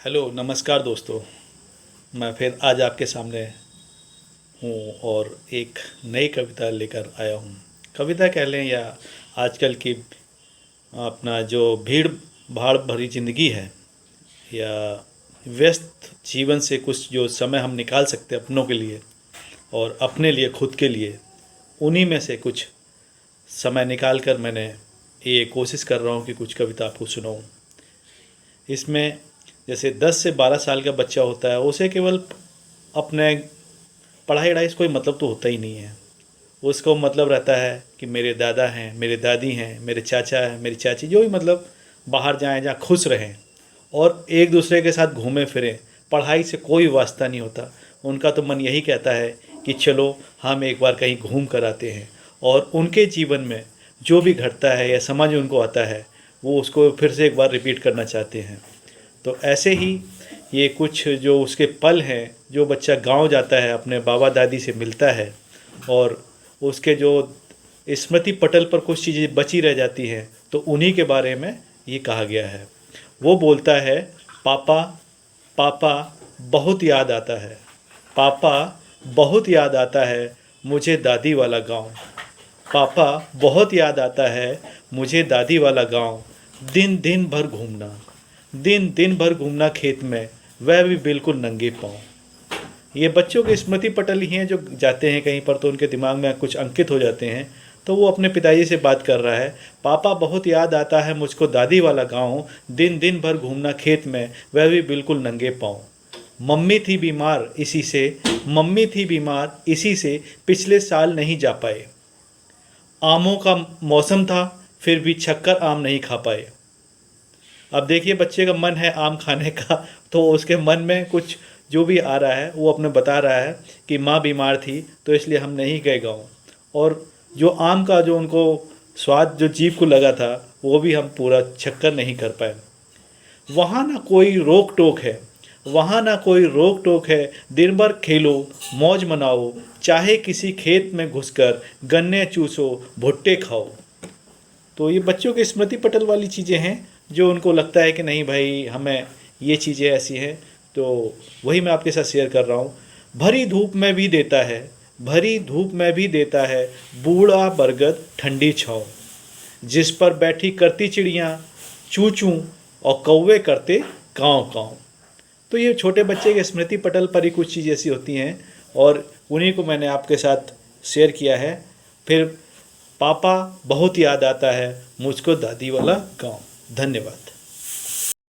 Hello नमस्कार दोस्तों। मैं फिर आज आपके सामने हूँ और एक नई कविता लेकर आया हूँ। कविता कह लें या आजकल की अपना जो भीड़ भाड़ भरी ज़िंदगी है या व्यस्त जीवन से कुछ जो समय हम निकाल सकते हैं अपनों के लिए और अपने लिए खुद के लिए, उन्हीं में से कुछ समय निकाल कर मैंने ये कोशिश कर रहा हूँ कि कुछ कविता आपको सुनाऊँ। इसमें जैसे 10 से 12 साल का बच्चा होता है, उसे केवल अपने पढ़ाई वढ़ाई से कोई मतलब तो होता ही नहीं है। उसको मतलब रहता है कि मेरे दादा हैं, मेरे दादी हैं, मेरे चाचा हैं, मेरी चाची, जो भी मतलब बाहर जाएं, जहाँ खुश रहें और एक दूसरे के साथ घूमें फिरें। पढ़ाई से कोई वास्ता नहीं होता। उनका तो मन यही कहता है कि चलो हम एक बार कहीं घूम कर आते हैं, और उनके जीवन में जो भी घटता है या समझ उनको आता है वो उसको फिर से एक बार रिपीट करना चाहते हैं। तो ऐसे ही ये कुछ जो उसके पल हैं, जो बच्चा गांव जाता है, अपने बाबा दादी से मिलता है और उसके जो स्मृति पटल पर कुछ चीज़ें बची रह जाती हैं, तो उन्हीं के बारे में ये कहा गया है। वो बोलता है, पापा पापा बहुत याद आता है, पापा बहुत याद आता है मुझे दादी वाला गांव। पापा बहुत याद आता है मुझे दादी वाला गांव। दिन दिन भर घूमना, दिन दिन भर घूमना खेत में, वह भी बिल्कुल नंगे पाँव। ये बच्चों के स्मृति पटल ही हैं, जो जाते हैं कहीं पर तो उनके दिमाग में कुछ अंकित हो जाते हैं। तो वो अपने पिताजी से बात कर रहा है, पापा बहुत याद आता है मुझको दादी वाला गांव, दिन दिन भर घूमना खेत में, वह भी बिल्कुल नंगे पाँव। मम्मी थी बीमार इसी से, मम्मी थी बीमार इसी से, पिछले साल नहीं जा पाए। आमों का मौसम था फिर भी छक्कर आम नहीं खा पाए। अब देखिए, बच्चे का मन है आम खाने का, तो उसके मन में कुछ जो भी आ रहा है वो अपने बता रहा है कि माँ बीमार थी तो इसलिए हम नहीं गए गाँव, और जो आम का जो उनको स्वाद जो जीभ को लगा था वो भी हम पूरा छक्कर नहीं कर पाए। वहाँ ना कोई रोक टोक है, वहाँ ना कोई रोक टोक है, दिन भर खेलो मौज मनाओ, चाहे किसी खेत में घुसकर गन्ने चूसो भुट्टे खाओ। तो ये बच्चों के स्मृति पटल वाली चीज़ें हैं, जो उनको लगता है कि नहीं भाई हमें ये चीज़ें ऐसी हैं, तो वही मैं आपके साथ शेयर कर रहा हूँ। भरी धूप में भी देता है, भरी धूप में भी देता है बूढ़ा बरगद ठंडी छाँव, जिस पर बैठी करती चिड़ियाँ चूँ चूँ और कौवे करते काँव काँव। तो ये छोटे बच्चे के स्मृति पटल पर ही कुछ चीज़ ऐसी होती हैं, और उन्हीं को मैंने आपके साथ शेयर किया है। फिर पापा बहुत याद आता है मुझको दादी वाला गांव। धन्यवाद।